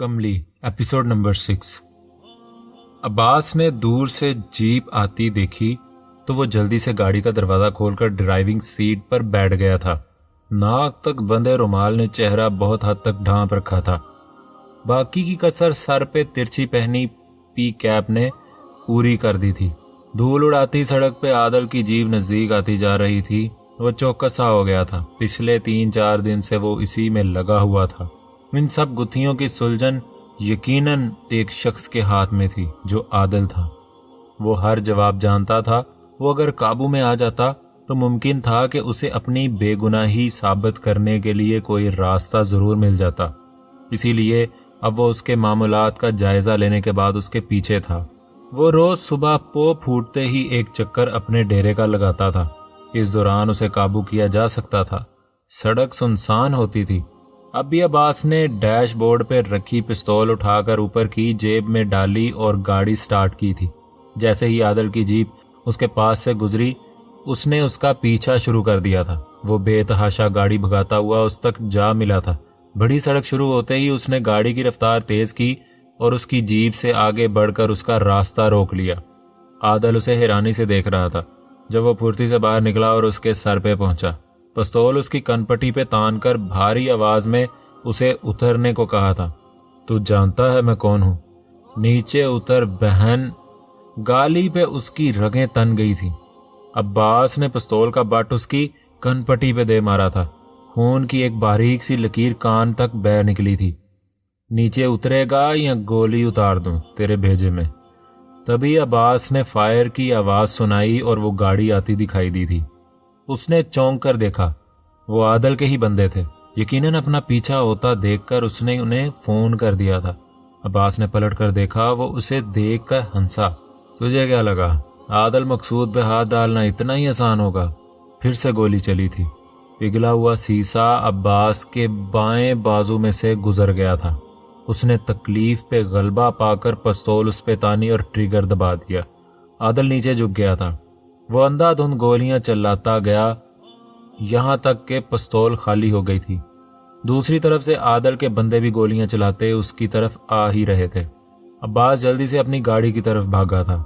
कमली episode number 6। Abbas ने दूर से जीप आती देखी तो वो जल्दी से गाड़ी का दरवाजा खोलकर ड्राइविंग सीट पर बैठ गया था। नाक तक बंधे रुमाल ने चेहरा बहुत हद तक ढांप रखा था। बाकी की कसर सर पे तिरछी पहनी पी कैप ने पूरी कर दी थी। धूल उड़ाती सड़क पे आदल की जीप नजदीक आती जा रही थी। वो चौकस सा हो गया था। पिछले 3-4 दिन से वो इसी में लगा हुआ था। इन सब गुत्थियों की सुलझन यकीनन एक शख्स के हाथ में थी जो आदल था। वो हर जवाब जानता था। वो अगर काबू में आ जाता तो मुमकिन था कि उसे अपनी बेगुनाही साबित करने के लिए कोई रास्ता जरूर मिल जाता। इसीलिए अब वो उसके मामूलात का जायजा लेने के बाद उसके पीछे था। वो रोज सुबह पो फूटते ही एक चक्कर अपने डेरे का लगाता था। इस दौरान उसे काबू किया जा सकता था। सड़क सुनसान होती थी। अब भी अब्बास ने डैशबोर्ड पर रखी पिस्तौल उठाकर ऊपर की जेब में डाली और गाड़ी स्टार्ट की थी। जैसे ही आदल की जीप उसके पास से गुजरी उसने उसका पीछा शुरू कर दिया था। वो बेतहाशा गाड़ी भगाता हुआ उस तक जा मिला था। बड़ी सड़क शुरू होते ही उसने गाड़ी की रफ्तार तेज की और उसकी जीप से आगे बढ़कर उसका रास्ता रोक लिया। आदल उसे हैरानी से देख रहा था। जब वो फुर्ती से बाहर निकला और उसके सर पे पहुंचा, पिस्तौल उसकी कनपट्टी पे तानकर भारी आवाज में उसे उतरने को कहा था। तू जानता है मैं कौन हूं? नीचे उतर बहन। गाली पे उसकी रगें तन गई थी। अब्बास ने पिस्तौल का बट उसकी कनपट्टी पे दे मारा था। खून की एक बारीक सी लकीर कान तक बह निकली थी। नीचे उतरेगा या गोली उतार दूं तेरे भेजे में। तभी अब्बास ने फायर की आवाज सुनाई और वो गाड़ी आती दिखाई दी थी। उसने चौंक कर देखा। वो आदल के ही बंदे थे। यकीनन अपना पीछा होता देखकर उसने उन्हें फोन कर दिया था। अब्बास ने पलट कर देखा। वो उसे देखकर हंसा। तुझे क्या लगा आदल मकसूद पे हाथ डालना इतना ही आसान होगा? फिर से गोली चली थी। पिघला हुआ शीशा अब्बास के बाएं बाजू में से गुजर गया था। उसने तकलीफ पे गलबा पाकर पिस्तौल उस पे तानी और ट्रिगर दबा दिया। आदल नीचे झुक गया था। वो अंधाधुंध गोलियां चलाता गया यहां तक कि पिस्तौल खाली हो गई थी। दूसरी तरफ से आदल के बंदे भी गोलियां चलाते उसकी तरफ आ ही रहे थे। अब्बास जल्दी से अपनी गाड़ी की तरफ भागा था।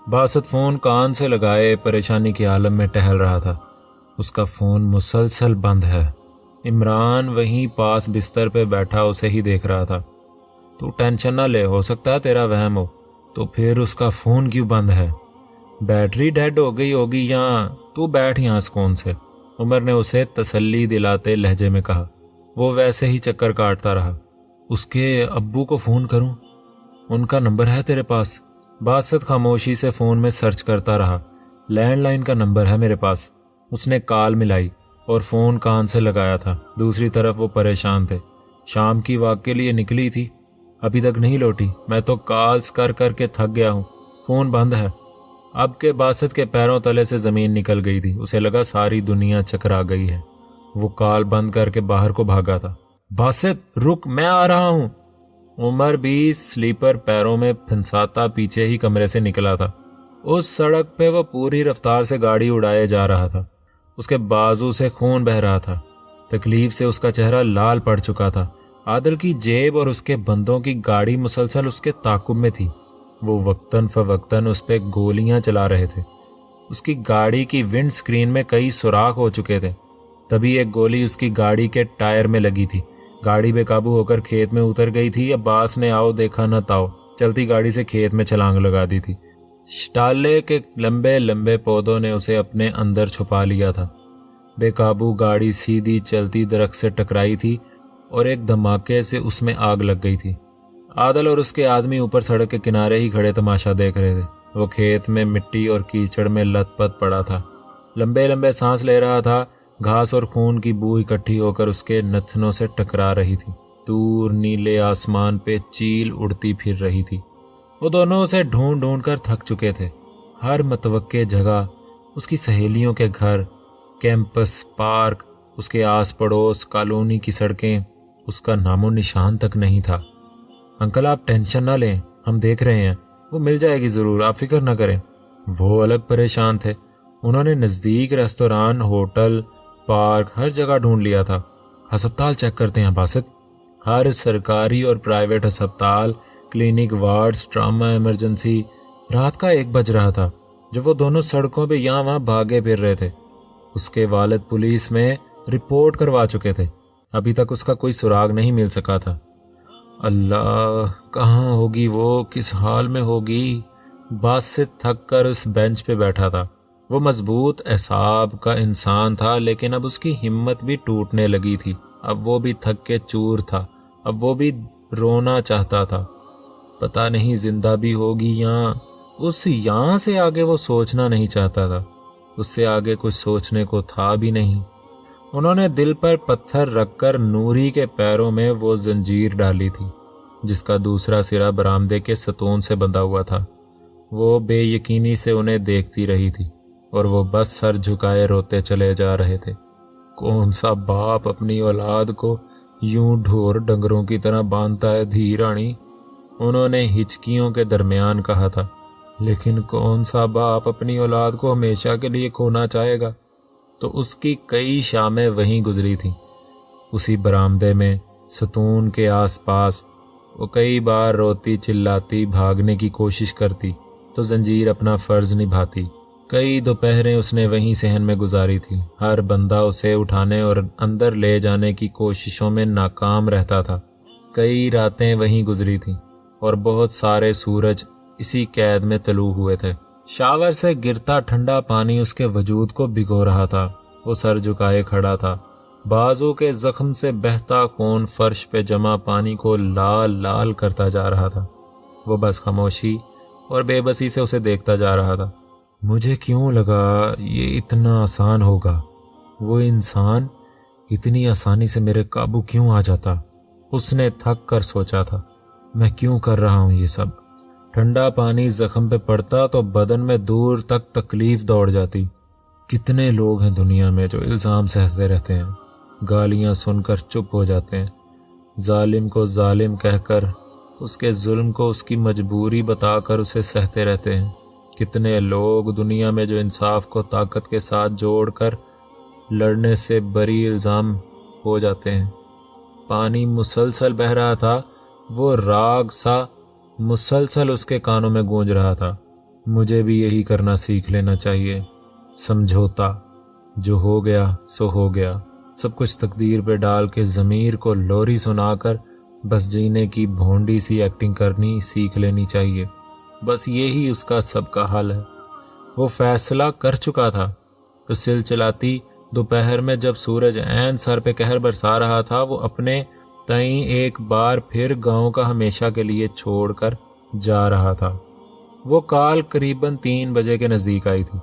बासत फोन कान से लगाए परेशानी के आलम में टहल रहा था। उसका फोन मुसलसल बंद है। इमरान वहीं पास बिस्तर पे बैठा उसे ही देख रहा था। तू टेंशन ना ले, हो सकता है तेरा वहम हो। तो फिर उसका फोन क्यों बंद है? बैटरी डेड हो गई होगी या तू बैठ यहां सुकून से, उमर ने उसे तसल्ली दिलाते लहजे में कहा। वो वैसे ही चक्कर काटता रहा। उसके अब्बू को फोन करूं? उनका नंबर है तेरे पास? बासत खामोशी से फोन में सर्च करता रहा। लैंडलाइन का नंबर है मेरे पास। उसने कॉल मिलाई और फोन कान से लगाया था। दूसरी तरफ वो परेशान थे। शाम की वॉक के लिए निकली थी, अभी तक नहीं लौटी। मैं तो कॉल्स कर करके थक गया हूँ। फोन बंद है। अब के बासत के पैरों तले से जमीन निकल गई थी। उसे लगा सारी दुनिया चकरा गई है। वो कॉल बंद करके बाहर को भागा था। बासत रुक, मैं आ रहा हूँ। उमर भी स्लीपर पैरों में फंसाता पीछे ही कमरे से निकला था। उस सड़क पे वो पूरी रफ्तार से गाड़ी उड़ाए जा रहा था। उसके बाजू से खून बह रहा था। तकलीफ से उसका चेहरा लाल पड़ चुका था। आदल की जेब और उसके बंदों की गाड़ी मुसलसल उसके ताकुब में थी। वो वक्तन फवक्तन उस पे गोलियां चला रहे थे। उसकी गाड़ी की विंड स्क्रीन में कई सुराख हो चुके थे। तभी एक गोली उसकी गाड़ी के टायर में लगी थी। गाड़ी बेकाबू होकर खेत में उतर गई थी। अब्बास ने आओ देखा न ताओ चलती गाड़ी से खेत में छलांग लगा दी थी। स्टाले के लंबे लंबे पौधों ने उसे अपने अंदर छुपा लिया था। बेकाबू गाड़ी सीधी चलती दरख्त से टकराई थी और एक धमाके से उसमें आग लग गई थी। आदल और उसके आदमी ऊपर सड़क के किनारे ही खड़े तमाशा देख रहे थे। वो खेत में मिट्टी और कीचड़ में लथपथ पड़ा था। लंबे लंबे सांस ले रहा था। घास और खून की बू इकट्ठी होकर उसके नथनों से टकरा रही थी। दूर नीले आसमान पे चील उड़ती फिर रही थी। वो दोनों उसे ढूंढ ढूंढ कर थक चुके थे। हर मतवक्के जगह, उसकी सहेलियों के घर, कैंपस, पार्क, उसके आस पड़ोस, कॉलोनी की सड़कें, उसका नामो निशान तक नहीं था। अंकल आप टेंशन ना लें, हम देख रहे हैं, वो मिल जाएगी जरूर, आप फिक्र ना करें। वो अलग परेशान थे। उन्होंने नज़दीक रेस्तोरां, होटल, पार्क हर जगह ढूंढ लिया था। अस्पताल चेक करते हैं बासत। हर सरकारी और प्राइवेट अस्पताल, क्लिनिक, वार्ड्स, ट्रामा, इमरजेंसी। रात का 1 बज रहा था जब वो दोनों सड़कों पे यहाँ वहाँ भागे फिर रहे थे। उसके वालिद पुलिस में रिपोर्ट करवा चुके थे, अभी तक उसका कोई सुराग नहीं मिल सका था। अल्लाह, कहाँ होगी वो, किस हाल में होगी। बस से थक कर उस बेंच पे बैठा था। वो मजबूत एसाब का इंसान था, लेकिन अब उसकी हिम्मत भी टूटने लगी थी। अब वो भी थक के चूर था, अब वो भी रोना चाहता था। पता नहीं जिंदा भी होगी या उस यहाँ से आगे वो सोचना नहीं चाहता था। उससे आगे कुछ सोचने को था भी नहीं। उन्होंने दिल पर पत्थर रखकर नूरी के पैरों में वो जंजीर डाली थी, जिसका दूसरा सिरा बरामदे के सतून से बंधा हुआ था। वो बेयकीनी से उन्हें देखती रही थी और वो बस सर झुकाए रोते चले जा रहे थे। कौन सा बाप अपनी औलाद को यूं ढोर डंगरों की तरह बांधता है धी रानी, उन्होंने हिचकियों के दरमियान कहा था। लेकिन कौन सा बाप अपनी औलाद को हमेशा के लिए खोना चाहेगा। तो उसकी कई शामें वहीं गुजरी थीं, उसी बरामदे में, सतून के आसपास। वो कई बार रोती चिल्लाती भागने की कोशिश करती तो जंजीर अपना फर्ज निभाती। कई दोपहरें उसने वहीं सहन में गुजारी थी। हर बंदा उसे उठाने और अंदर ले जाने की कोशिशों में नाकाम रहता था। कई रातें वहीं गुजरी थीं और बहुत सारे सूरज इसी कैद में तलू हुए थे। शावर से गिरता ठंडा पानी उसके वजूद को भिगो रहा था। वो सर झुकाए खड़ा था। बाजू के जख्म से बहता खून फर्श पे जमा पानी को लाल लाल करता जा रहा था। वो बस खामोशी और बेबसी से उसे देखता जा रहा था। मुझे क्यों लगा ये इतना आसान होगा, वो इंसान इतनी आसानी से मेरे काबू क्यों आ जाता। उसने थक कर सोचा था, मैं क्यों कर रहा हूं ये सब। ठंडा पानी जख्म पे पड़ता तो बदन में दूर तक तकलीफ दौड़ जाती। कितने लोग हैं दुनिया में जो इल्ज़ाम सहते रहते हैं, गालियां सुनकर चुप हो जाते हैं, जालिम को जालिम कहकर, उसके जुल्म को उसकी मजबूरी बताकर उसे सहते रहते हैं। कितने लोग दुनिया में जो इंसाफ को ताकत के साथ जोड़कर लड़ने से बरी इल्ज़ाम हो जाते हैं। पानी मुसलसल बह रहा था, वो राग सा मुसलसल उसके कानों में गूंज रहा था। मुझे भी यही करना सीख लेना चाहिए। समझौता, जो हो गया सो हो गया, सब कुछ तकदीर पे डाल के ज़मीर को लोरी सुनाकर बस जीने की भोंडी सी एक्टिंग करनी सीख लेनी चाहिए। बस यही उसका सबका हाल है। वो फैसला कर चुका था। तो सिलसिलाती दोपहर में जब सूरज ऐन सर पे कहर बरसा रहा था, वो अपने तई एक बार फिर गांव का हमेशा के लिए छोड़कर जा रहा था। वो कॉल करीबन 3 बजे के नज़दीक आई थी।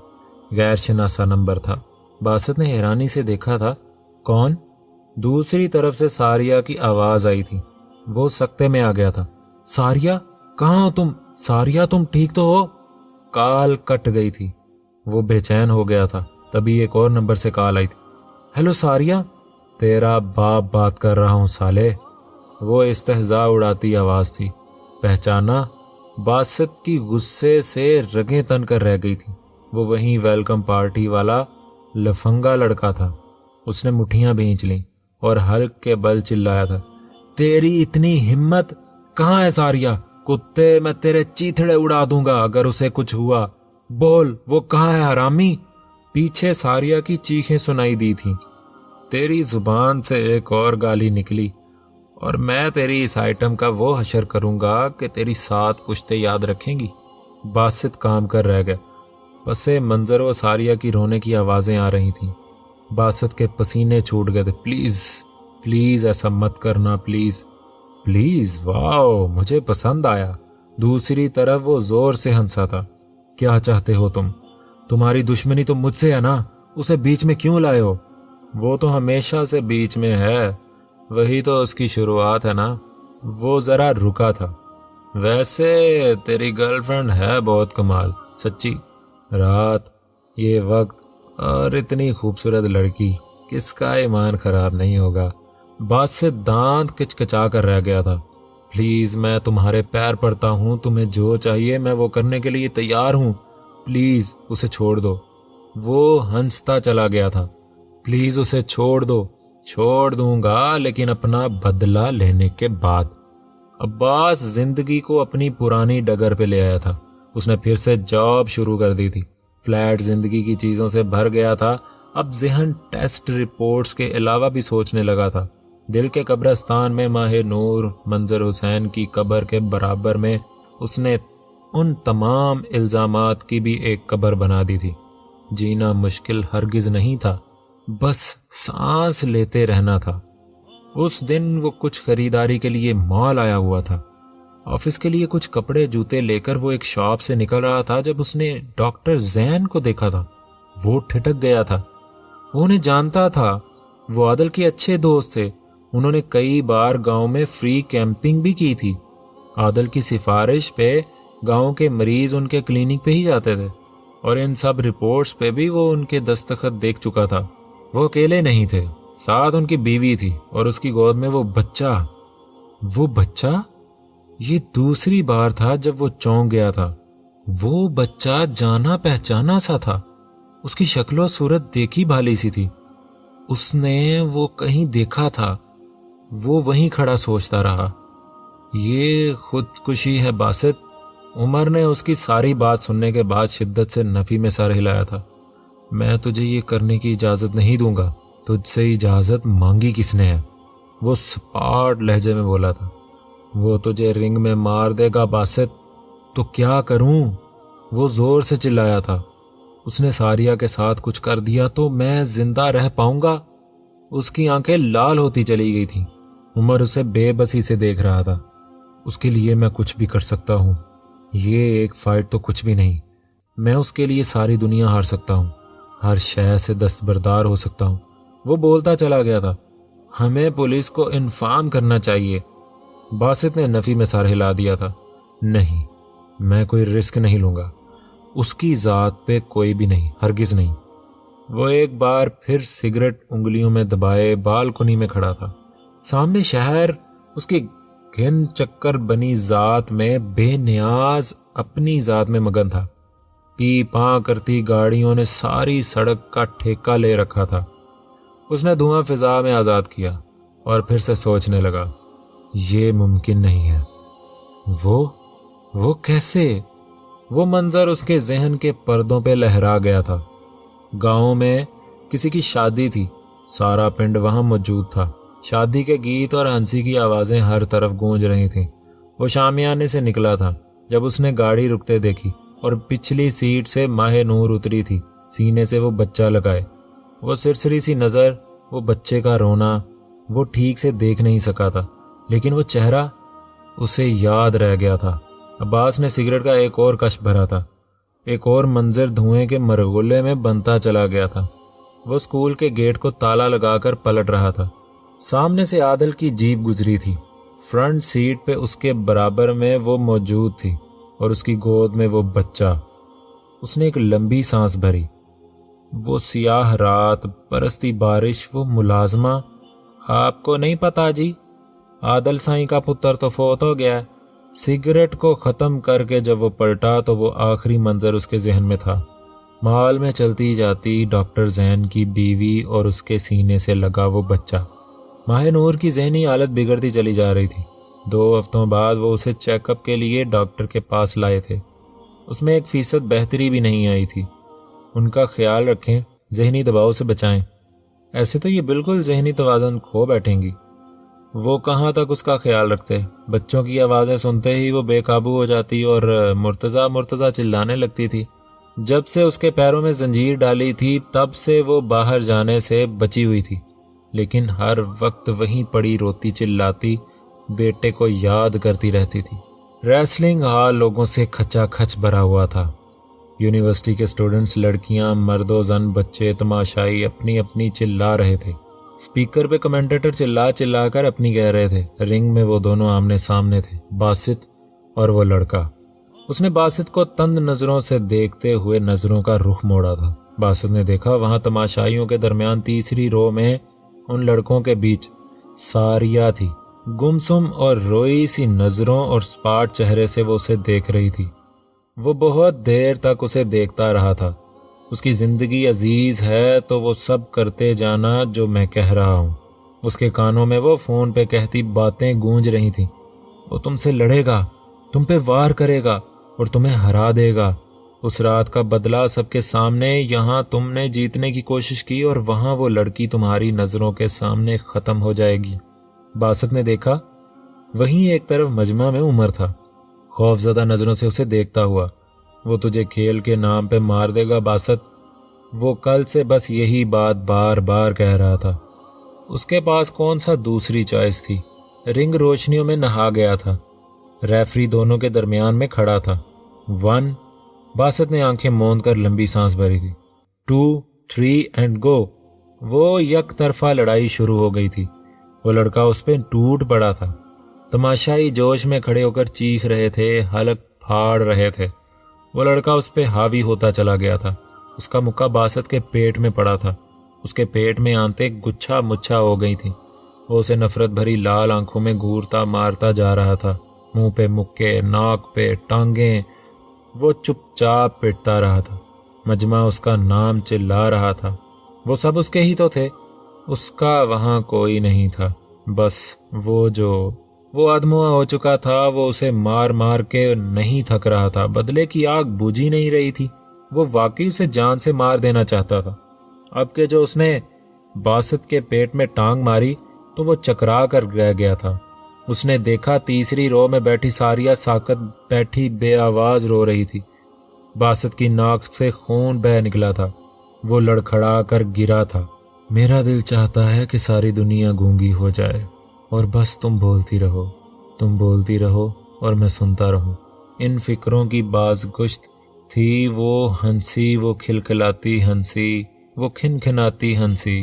गैर शनासा नंबर था। बासत ने हैरानी से देखा था। कौन? दूसरी तरफ से सारिया की आवाज़ आई थी। वो सख्ते में आ गया था। सारिया, कहाँ हो तुम? सारिया, तुम ठीक तो हो? कॉल कट गई थी। वो बेचैन हो गया था। तभी एक और नंबर से कॉल आई थी। हेलो सारिया। तेरा बाप बात कर रहा हूँ साले। वो इस्तेहजा उड़ाती आवाज़ थी। पहचाना? बासत की गुस्से से रगें तन कर रह गई थी। वो वहीं वेलकम पार्टी वाला लफंगा लड़का था। उसने मुट्ठियां भींच लीं और हल्क के बल चिल्लाया था, तेरी इतनी हिम्मत! कहाँ है सारिया? कुत्ते, मैं तेरे चीथड़े उड़ा दूंगा अगर उसे कुछ हुआ। बोल, वो कहाँ है हरामी? पीछे सारिया की चीखें सुनाई दी थीं। तेरी जुबान से एक और गाली निकली और मैं तेरी इस आइटम का वो हशर करूंगा कि तेरी 7 पुश्तें याद रखेंगी। बासित काम कर रह गया। बसे मंजर व सारिया की रोने की आवाज़ें आ रही थीं। बासित के पसीने छूट गए थे। प्लीज़ प्लीज़ ऐसा मत करना, प्लीज़ प्लीज़। वाओ, मुझे पसंद आया। दूसरी तरफ वो जोर से हंसा था। क्या चाहते हो तुम? तुम्हारी दुश्मनी तो मुझसे है ना, उसे बीच में क्यों लाए हो? वो तो हमेशा से बीच में है, वही तो उसकी शुरुआत है ना। वो ज़रा रुका था। वैसे तेरी गर्लफ्रेंड है बहुत कमाल, सच्ची। रात, ये वक्त और इतनी खूबसूरत लड़की, किसका ईमान खराब नहीं होगा। बात से दांत किचकिचा कर रह गया था। प्लीज़, मैं तुम्हारे पैर पड़ता हूँ, तुम्हें जो चाहिए मैं वो करने के लिए तैयार हूँ। प्लीज़ उसे छोड़ दो। वो हंसता चला गया था। प्लीज़ उसे छोड़ दो। چھوڑ دوں گا لیکن اپنا بدلہ لینے کے بعد۔ عباس زندگی کو اپنی پرانی ڈگر پہ لے آیا تھا۔ اس نے پھر سے جاب شروع کر دی تھی۔ فلیٹ زندگی کی چیزوں سے بھر گیا تھا۔ اب ذہن ٹیسٹ رپورٹس کے علاوہ بھی سوچنے لگا تھا۔ دل کے قبرستان میں ماہ نور منظر حسین کی قبر کے برابر میں اس نے ان تمام الزامات کی بھی ایک قبر بنا دی تھی۔ جینا مشکل ہرگز نہیں تھا، بس سانس لیتے رہنا تھا۔ اس دن وہ کچھ خریداری کے لیے مال آیا ہوا تھا۔ آفس کے لیے کچھ کپڑے جوتے لے کر وہ ایک شاپ سے نکل رہا تھا جب اس نے ڈاکٹر زین کو دیکھا تھا۔ وہ ٹھٹک گیا تھا۔ وہ انہیں جانتا تھا۔ وہ عادل کے اچھے دوست تھے۔ انہوں نے کئی بار گاؤں میں فری کیمپنگ بھی کی تھی۔ عادل کی سفارش پہ گاؤں کے مریض ان کے کلینک پہ ہی جاتے تھے، اور ان سب رپورٹس پہ بھی وہ ان کے دستخط دیکھ چکا تھا۔ وہ اکیلے نہیں تھے، ساتھ ان کی بیوی تھی اور اس کی گود میں وہ بچہ۔ وہ بچہ؟ یہ دوسری بار تھا جب وہ چونک گیا تھا۔ وہ بچہ جانا پہچانا سا تھا۔ اس کی شکل و صورت دیکھی بھالی سی تھی۔ اس نے وہ کہیں دیکھا تھا۔ وہ وہیں کھڑا سوچتا رہا، یہ خودکشی ہے باسط؟ عمر نے اس کی ساری بات سننے کے بعد شدت سے نفی میں سر ہلایا تھا۔ میں تجھے یہ کرنے کی اجازت نہیں دوں گا۔ تجھ سے اجازت مانگی کس نے ہے؟ وہ سپاٹ لہجے میں بولا تھا۔ وہ تجھے رنگ میں مار دے گا باسط۔ تو کیا کروں؟ وہ زور سے چلایا تھا۔ اس نے ساریہ کے ساتھ کچھ کر دیا تو میں زندہ رہ پاؤں گا؟ اس کی آنکھیں لال ہوتی چلی گئی تھیں۔ عمر اسے بے بسی سے دیکھ رہا تھا۔ اس کے لیے میں کچھ بھی کر سکتا ہوں۔ یہ ایک فائٹ تو کچھ بھی نہیں۔ میں اس کے لیے ساری دنیا ہار سکتا ہوں، ہر شے سے دستبردار ہو سکتا ہوں۔ وہ بولتا چلا گیا تھا۔ ہمیں پولیس کو انفارم کرنا چاہیے۔ باسط نے نفی میں سر ہلا دیا تھا۔ نہیں، میں کوئی رسک نہیں لوں گا۔ اس کی ذات پہ کوئی بھی نہیں، ہرگز نہیں۔ وہ ایک بار پھر سگریٹ انگلیوں میں دبائے بالکنی میں کھڑا تھا۔ سامنے شہر اس کی گھن چکر بنی ذات میں بے نیاز اپنی ذات میں مگن تھا۔ پی پاں کرتی گاڑیوں نے ساری سڑک کا ٹھیکہ لے رکھا تھا۔ اس نے دھواں فضا میں آزاد کیا اور پھر سے سوچنے لگا، یہ ممکن نہیں ہے۔ وہ کیسے؟ وہ منظر اس کے ذہن کے پردوں پہ لہرا گیا تھا۔ گاؤں میں کسی کی شادی تھی۔ سارا پنڈ وہاں موجود تھا۔ شادی کے گیت اور ہنسی کی آوازیں ہر طرف گونج رہی تھیں۔ وہ شامیانے سے نکلا تھا جب اس نے گاڑی رکتے دیکھی اور پچھلی سیٹ سے ماہ نور اتری تھی، سینے سے وہ بچہ لگائے۔ وہ سرسری سی نظر، وہ بچے کا رونا، وہ ٹھیک سے دیکھ نہیں سکا تھا، لیکن وہ چہرہ اسے یاد رہ گیا تھا۔ عباس نے سگریٹ کا ایک اور کش بھرا تھا۔ ایک اور منظر دھوئیں کے مرغولے میں بنتا چلا گیا تھا۔ وہ اسکول کے گیٹ کو تالا لگا کر پلٹ رہا تھا۔ سامنے سے عادل کی جیپ گزری تھی۔ فرنٹ سیٹ پہ اس کے برابر میں وہ موجود تھی اور اس کی گود میں وہ بچہ۔ اس نے ایک لمبی سانس بھری۔ وہ سیاہ رات، برستی بارش، وہ ملازمہ۔ آپ کو نہیں پتا جی، عادل سائیں کا پتر تو فوت ہو گیا ہے۔ سگریٹ کو ختم کر کے جب وہ پلٹا تو وہ آخری منظر اس کے ذہن میں تھا۔ مال میں چلتی جاتی ڈاکٹر زین کی بیوی اور اس کے سینے سے لگا وہ بچہ۔ ماہ نور کی ذہنی حالت بگڑتی چلی جا رہی تھی۔ 2 ہفتوں بعد وہ اسے چیک اپ کے لیے ڈاکٹر کے پاس لائے تھے۔ اس میں 1% بہتری بھی نہیں آئی تھی۔ ان کا خیال رکھیں، ذہنی دباؤ سے بچائیں۔ ایسے تو یہ بالکل ذہنی توازن کھو بیٹھیں گی۔ وہ کہاں تک اس کا خیال رکھتے؟ بچوں کی آوازیں سنتے ہی وہ بے قابو ہو جاتی اور مرتضیٰ مرتضیٰ چلانے لگتی تھی۔ جب سے اس کے پیروں میں زنجیر ڈالی تھی تب سے وہ باہر جانے سے بچی ہوئی تھی، لیکن ہر وقت وہیں پڑی روتی چلاتی بیٹے کو یاد کرتی رہتی تھی۔ ریسلنگ ہال لوگوں سے کھچا کھچ بھرا ہوا تھا۔ یونیورسٹی کے سٹوڈنٹس، لڑکیاں، مرد و زن، بچے، تماشائی اپنی اپنی چلا رہے تھے۔ اسپیکر پہ کمنٹیٹر چلا چلا کر اپنی کہہ رہے تھے۔ رنگ میں وہ دونوں آمنے سامنے تھے، باسط اور وہ لڑکا۔ اس نے باسط کو تند نظروں سے دیکھتے ہوئے نظروں کا رخ موڑا تھا۔ باسط نے دیکھا وہاں تماشائیوں کے درمیان تیسری رو میں ان لڑکوں کے بیچ ساریہ تھی۔ گمسم اور روئی سی نظروں اور سپاٹ چہرے سے وہ اسے دیکھ رہی تھی۔ وہ بہت دیر تک اسے دیکھتا رہا تھا۔ اس کی زندگی عزیز ہے تو وہ سب کرتے جانا جو میں کہہ رہا ہوں۔ उसके कानों में वो फोन पे कहती बातें गूंज रही थीं। वो तुमसे लड़ेगा, तुम पे वार करेगा और तुम्हें हरा देगा। उस रात का बदला सबके सामने यहाँ तुमने जीतने की कोशिश की और वहां वो लड़की तुम्हारी नजरों के सामने खत्म हो जाएगी। बासत ने देखा, वहीं एक तरफ मजमा में उमर था, खौफजदा नजरों से उसे देखता हुआ। वो तुझे खेल के नाम पे मार देगा बासत, वो कल से बस यही बात बार बार कह रहा था। उसके पास कौन सा दूसरी चॉइस थी। रिंग रोशनियों में नहा गया था। रेफरी दोनों के दरमियान में खड़ा था। 1, बासत ने आंखें मूंद कर लंबी सांस भरी थी। 2, 3 एंड गो। वो एक तरफा लड़ाई शुरू हो गई थी। वो लड़का उस पे टूट पड़ा था। तमाशाई जोश में खड़े होकर चीख रहे थे, हलक फाड़ रहे थे। वो लड़का उस पे हावी होता चला गया था। उसका मुक्का बासत के पेट में पड़ा था। उसके पेट में आंतें गुच्छा मुच्छा हो गई थी। वो उसे नफरत भरी लाल आंखों में घूरता मारता जा रहा था। मुंह पे मुक्के, नाक पे टांगे। वो चुपचाप पिटता रहा था। मजमा उसका नाम चिल्ला रहा था। वो सब उसके ही तो थे। उसका वहां कोई नहीं था। बस वो अधमुआ हो चुका था। वो उसे मार मार के नहीं थक रहा था। बदले की आग बुझी नहीं रही थी। वो वाकई उसे जान से मार देना चाहता था। अब के जो उसने बासत के पेट में टांग मारी तो वो चकरा कर रह गया था। उसने देखा तीसरी रो में बैठी सारिया साकत बैठी बेआवाज रो रही थी। बासत की नाक से खून बह निकला था। वो लड़खड़ा कर गिरा था। मेरा दिल चाहता है कि सारी दुनिया गूंगी हो जाए और बस तुम बोलती रहो और मैं सुनता रहूं। इन फिक्रों की बाज़गुश्त थी वो हंसी, वो खिलखिलाती हंसी, वो खिनखिनाती हंसी।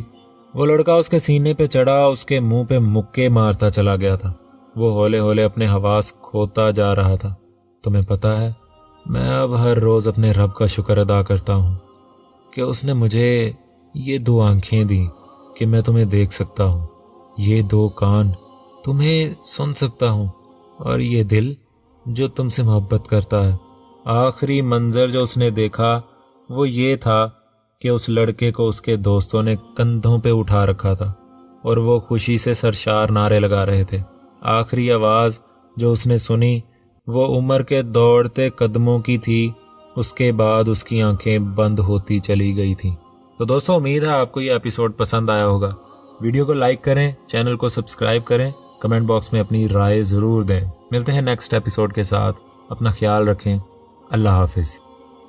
वो लड़का उसके सीने पे चढ़ा, उसके मुंह पे मुक्के मारता चला गया था। वो हौले हौले अपने हवास खोता जा रहा था। तुम्हें पता है, मैं अब हर रोज अपने रब का शुक्र अदा करता हूँ कि उसने मुझे ये 2 आंखें दी कि मैं तुम्हें देख सकता हूँ, ये 2 कान तुम्हें सुन सकता हूँ, और ये दिल जो तुमसे मोहब्बत करता है। आखिरी मंजर जो उसने देखा वो ये था कि उस लड़के को उसके दोस्तों ने कंधों पे उठा रखा था और वो खुशी से सरशार नारे लगा रहे थे। आखिरी आवाज जो उसने सुनी वो उमर के दौड़ते कदमों की थी। उसके बाद उसकी आंखें बंद होती चली गई थी। तो दोस्तों, उम्मीद है आपको ये एपिसोड पसंद आया होगा। वीडियो को लाइक करें, चैनल को सब्सक्राइब करें, कमेंट बॉक्स में अपनी राय ज़रूर दें। मिलते हैं नेक्स्ट एपिसोड के साथ। अपना ख्याल रखें। अल्लाह हाफिज़।